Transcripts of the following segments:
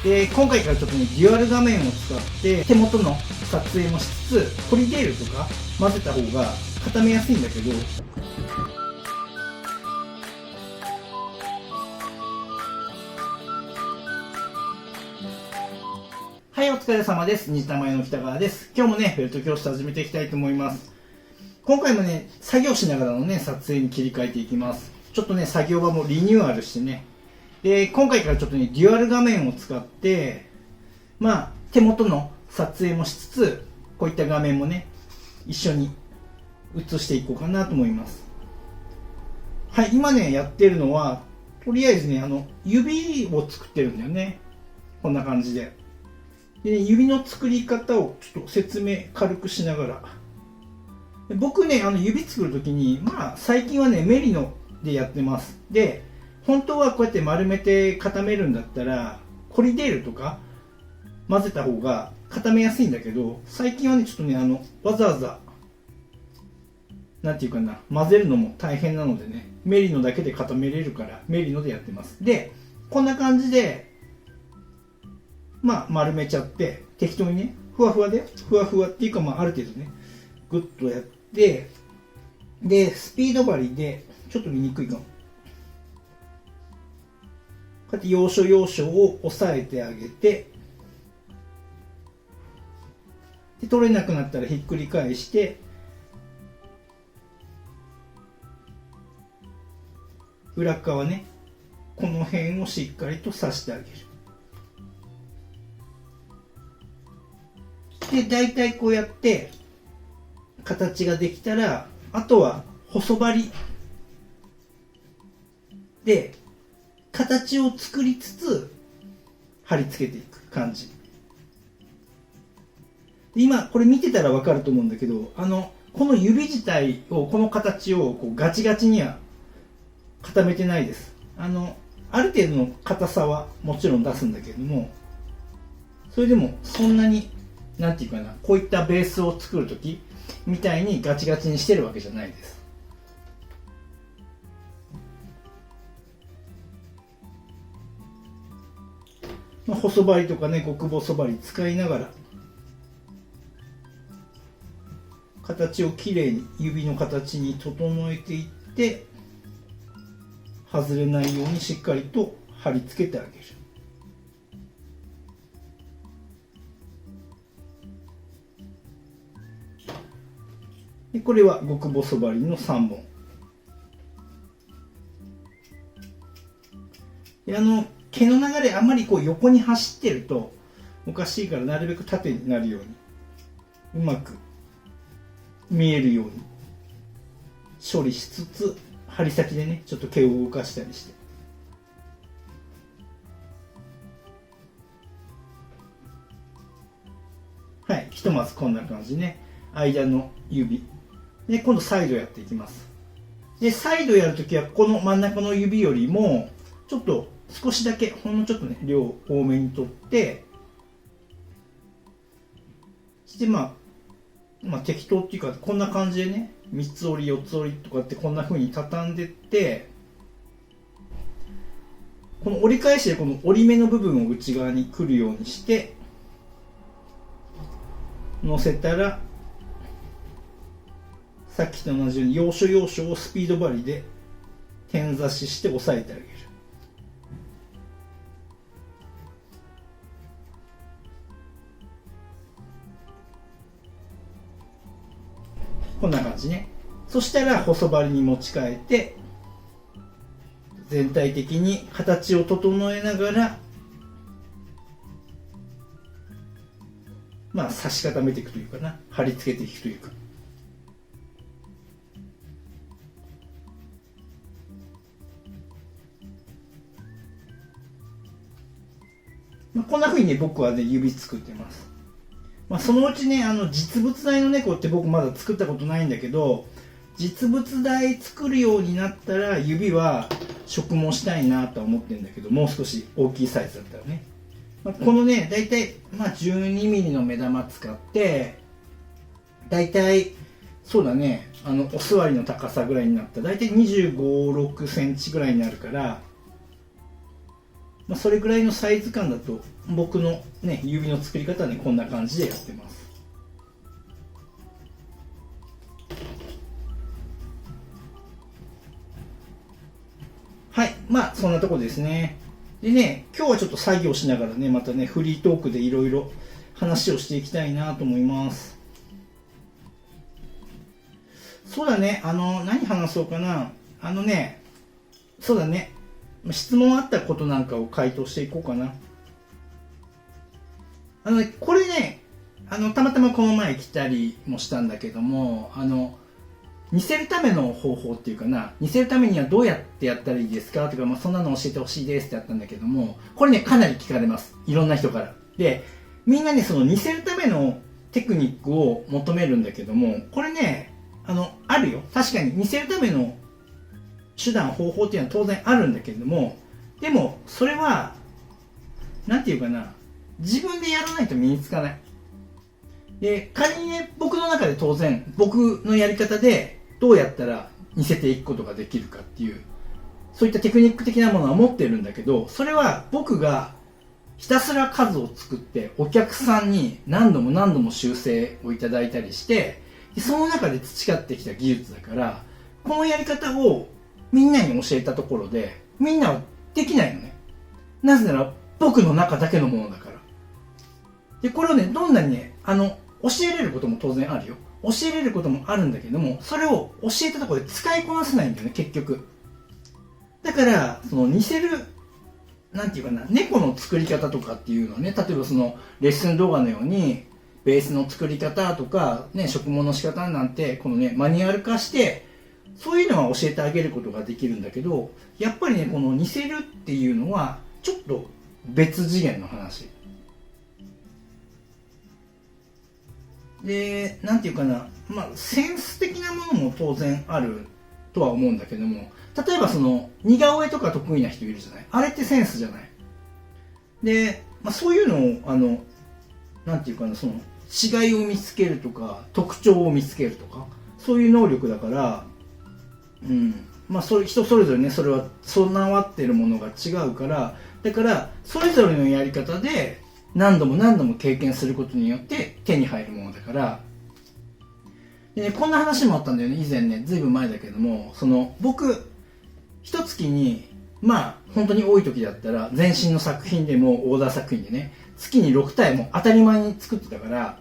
で今回からちょっとねデュアル画面を使って手元の撮影もしつつポリデールとか混ぜた方が固めやすいんだけど、はい、お疲れ様です。虹玉屋の北川です。今日もねフェルト教室始めていきたいと思います。今回もね作業しながらのね撮影に切り替えていきます。ちょっとね作業場もリニューアルしてね、で今回からちょっとねデュアル画面を使って手元の撮影もしつつこういった画面もね一緒に映していこうかなと思います。はい、今ねやってるのはとりあえずね指を作ってるんだよね。こんな感じで。で、指の作り方をちょっと説明軽くしながら。僕ね指作るときに最近はねメリノでやってます。で本当はこうやって丸めて固めるんだったらコリデールとか混ぜた方が固めやすいんだけど、最近はねちょっとねわざわざなんていうかな混ぜるのも大変なのでねメリノだけで固めれるからメリノでやってます。でこんな感じで丸めちゃって適当にねふわふわっていうかある程度ねグッとやって、でスピード針でちょっと見にくいかも、こうやって要所要所を押さえてあげて、で取れなくなったらひっくり返して裏側ねこの辺をしっかりと刺してあげる。で大体こうやって形ができたらあとは細針で形を作りつつ貼り付けていく感じ。今これ見てたら分かると思うんだけどこの指自体をこの形をこうガチガチには固めてないです。ある程度の硬さはもちろん出すんだけれども、それでもそんなになんていうかなこういったベースを作るときみたいにガチガチにしてるわけじゃないです。細針とかね極細針使いながら形をきれいに指の形に整えていって外れないようにしっかりと貼り付けてあげる。でこれは極細針の3本で毛の流れあんまりこう横に走ってるとおかしいから、なるべく縦になるようにうまく見えるように処理しつつ針先でねちょっと毛を動かしたりして、はい、ひとまずこんな感じね。間の指で今度サイドやっていきます。でサイドやるときはこの真ん中の指よりもちょっと少しだけほんのちょっとね量多めに取って、そして適当っていうかこんな感じでね3つ折り4つ折りとかってこんな風に畳んでって、この折り返しでこの折り目の部分を内側に来るようにして乗せたら、さっきと同じように要所要所をスピード針で点刺しして押さえてあげる。こんな感じね。そしたら細針に持ち替えて全体的に形を整えながら刺し固めていくというかな、貼り付けていくというか。こんな風にね僕はね指作ってます。そのうちね実物大の猫って僕まだ作ったことないんだけど、実物大作るようになったら指は植毛したいなとは思ってるんだけど、もう少し大きいサイズだったらね、このねだいたい12ミリの目玉使ってだいたいそうだねお座りの高さぐらいになったらだいたい25、6センチぐらいになるから、それぐらいのサイズ感だと僕のね、指の作り方はね、こんな感じでやってます。はい。まあ、そんなとこですね。でね、今日はちょっと作業しながらね、またね、フリートークでいろいろ話をしていきたいなと思います。そうだね、何話そうかな。そうだね、質問あったことなんかを回答していこうかな。これね、たまたまこの前来たりもしたんだけども、似せるための方法っていうかな、似せるためにはどうやってやったらいいですかとか、まあ、そんなの教えてほしいですってやったんだけども、これね、かなり聞かれます。いろんな人から。で、みんなね、その似せるためのテクニックを求めるんだけども、これね、あるよ。確かに似せるための手段、方法っていうのは当然あるんだけれども、でも、それは、なんていうかな、自分でやらないと身につかない。で、仮にね、僕の中で当然、僕のやり方で、どうやったら似せていくことができるかっていう、そういったテクニック的なものは持ってるんだけど、それは僕がひたすら数を作って、お客さんに何度も何度も修正をいただいたりして、その中で培ってきた技術だから、このやり方をみんなに教えたところで、みんなはできないのね。なぜなら僕の中だけのものだから。で、これをね、どんなにね、教えれることも当然あるよ。教えれることもあるんだけども、それを教えたところで使いこなせないんだよね、結局。だから、その似せる、なんていうかな、猫の作り方とかっていうのはね、例えばそのレッスン動画のように、ベースの作り方とか、ね、植毛の仕方なんて、このね、マニュアル化して、そういうのは教えてあげることができるんだけど、やっぱりね、この似せるっていうのは、ちょっと別次元の話。で、なんていうかな、まあ、センス的なものも当然あるとは思うんだけども、例えばその、似顔絵とか得意な人いるじゃない。あれってセンスじゃない。で、まあ、そういうのを、なんていうかな、その、違いを見つけるとか、特徴を見つけるとか、そういう能力だから、うん。まあ、人それぞれね、それは備わってるものが違うから、だから、それぞれのやり方で、何度も何度も経験することによって手に入るものだから、でね、こんな話もあったんだよね、以前ね、ずいぶん前だけども、僕、一月に、まあ、本当に多い時だったら、前身の作品でも、オーダー作品でね、月に6体も当たり前に作ってたから、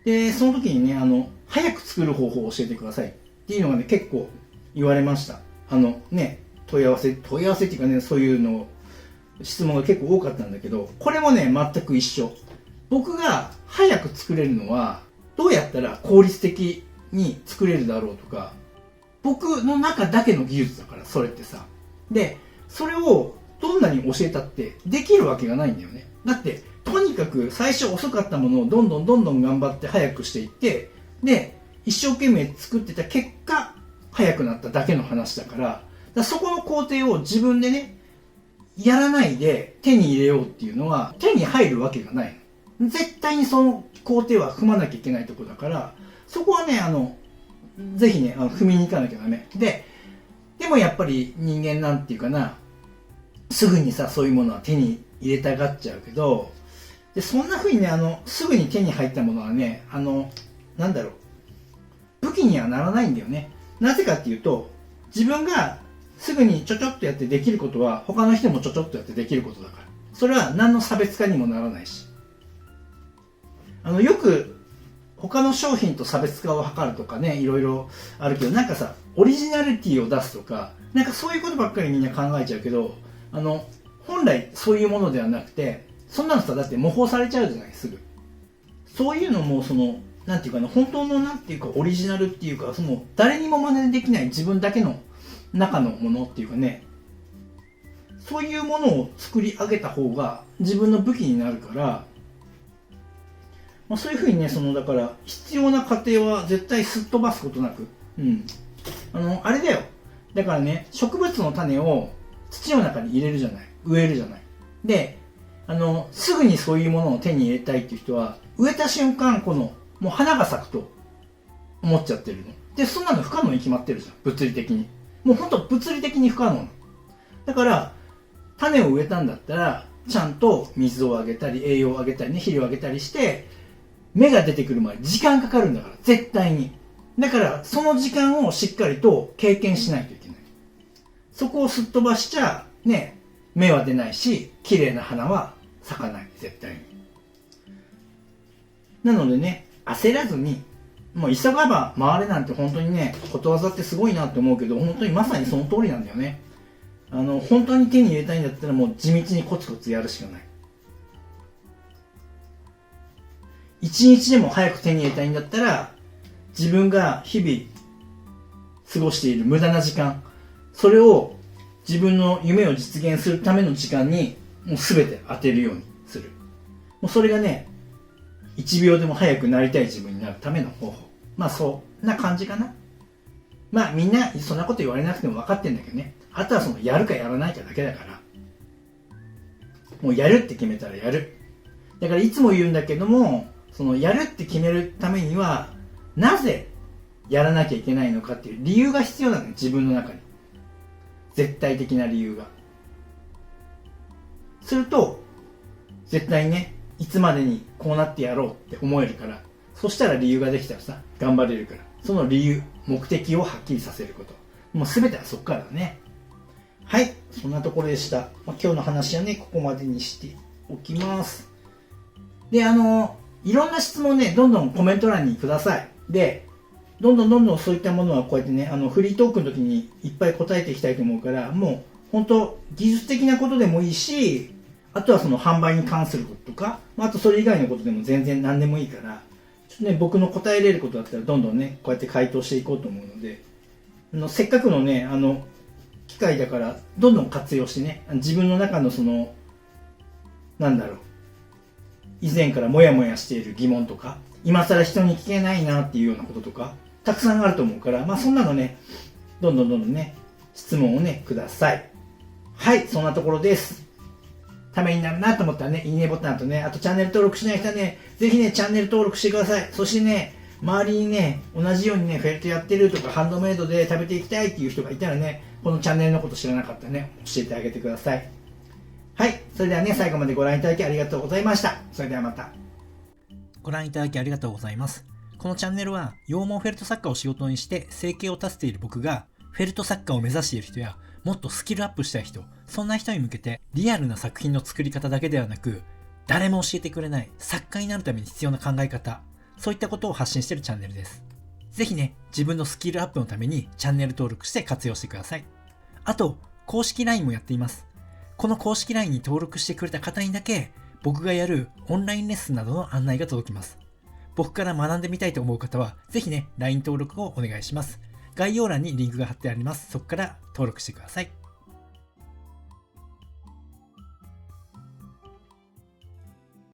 で、その時にね、早く作る方法を教えてくださいっていうのがね、結構言われました。問い合わせっていうかね、そういうの、質問が結構多かったんだけど、これもね、全く一緒。僕が早く作れるのは、どうやったら効率的に作れるだろうとか、僕の中だけの技術だから、それってさ。で、それをどんなに教えたってできるわけがないんだよね。だって、とにかく最初遅かったものをどんどん頑張って早くしていって、で、一生懸命作ってた結果、早くなっただけの話だから、そこの工程を自分でね、やらないで手に入れようっていうのは手に入るわけがない。絶対にその工程は踏まなきゃいけないところだから、そこはね、ぜひね、踏みに行かなきゃダメ。でもやっぱり人間なんていうかな、すぐにさ、そういうものは手に入れたがっちゃうけど、で、そんな風にね、すぐに手に入ったものはね、なんだろう、武器にはならないんだよね。なぜかっていうと、自分がすぐにちょちょっとやってできることは他の人もちょちょっとやってできることだから。それは何の差別化にもならないし。よく他の商品と差別化を図るとかね、いろいろあるけど、なんかさ、オリジナリティを出すとか、なんかそういうことばっかりみんな考えちゃうけど、本来そういうものではなくて、そんなのさ、だって模倣されちゃうじゃない、すぐ。そういうのも、なんていうかな、本当のなんていうか、オリジナルっていうか、誰にも真似できない自分だけの中のものっていうかね、そういうものを作り上げた方が自分の武器になるから、まあ、そういうふうにね、だから必要な過程は絶対すっ飛ばすことなく、うん。あれだよ。だからね、植物の種を土の中に入れるじゃない。植えるじゃない。で、すぐにそういうものを手に入れたいっていう人は、植えた瞬間、もう花が咲くと思っちゃってるの。で、そんなの不可能に決まってるじゃん。物理的に。もう本当物理的に不可能。だから、種を植えたんだったら、ちゃんと水をあげたり栄養をあげたりね、肥料をあげたりして芽が出てくるまで時間かかるんだから、絶対に。だからその時間をしっかりと経験しないといけない。そこをすっ飛ばしちゃね、芽は出ないし綺麗な花は咲かない、絶対に。なのでね、焦らずに、もう急がば回れなんて本当にね、ことわざってすごいなって思うけど、本当にまさにその通りなんだよね。本当に手に入れたいんだったらもう地道にコツコツやるしかない。一日でも早く手に入れたいんだったら、自分が日々過ごしている無駄な時間、それを自分の夢を実現するための時間にもう全て当てるようにする。もうそれがね、1秒でも早くなりたい自分になるための方法。まあそんな感じかな。まあみんなそんなこと言われなくても分かってんだけどね。あとはそのやるかやらないかだけだから。もうやるって決めたらやる。だからいつも言うんだけども、そのやるって決めるためには、なぜやらなきゃいけないのかっていう理由が必要なのよ、自分の中に。絶対的な理由が。すると、絶対ね、いつまでにこうなってやろうって思えるから、そしたら理由ができたらさ、頑張れるから、その理由、目的をはっきりさせること。もう全てはそこからだね。はい、そんなところでした。今日の話はね、ここまでにしておきます。で、いろんな質問ね、どんどんコメント欄にください。で、どんどんそういったものはこうやってね、フリートークの時にいっぱい答えていきたいと思うから、もう本当技術的なことでもいいし、あとはその販売に関することとか、あとそれ以外のことでも全然何でもいいから、ちょっとね、僕の答えれることだったらどんどんね、こうやって回答していこうと思うので、せっかくのね、機会だから、どんどん活用してね、自分の中のその、なんだろう、以前からモヤモヤしている疑問とか、今更人に聞けないなっていうようなこととか、たくさんあると思うから、まあそんなのね、どんどんね、質問をね、ください。はい、そんなところです。ためになるなと思ったらね、いいねボタンとね、あとチャンネル登録しない人はね、ぜひね、チャンネル登録してください。そしてね、周りにね、同じようにね、フェルトやってるとか、ハンドメイドで食べていきたいっていう人がいたらね、このチャンネルのこと知らなかったらね、教えてあげてください。はい、それではね、最後までご覧いただきありがとうございました。それではまた。ご覧いただきありがとうございます。このチャンネルは羊毛フェルト作家を仕事にして生計を立てている僕が、フェルト作家を目指している人やもっとスキルアップしたい人、そんな人に向けてリアルな作品の作り方だけではなく、誰も教えてくれない作家になるために必要な考え方、そういったことを発信しているチャンネルです。ぜひね、自分のスキルアップのためにチャンネル登録して活用してください。あと、公式 LINE もやっています。この公式 LINE に登録してくれた方にだけ、僕がやるオンラインレッスンなどの案内が届きます。僕から学んでみたいと思う方は、ぜひね、LINE 登録をお願いします。概要欄にリンクが貼ってあります。そこから登録してください。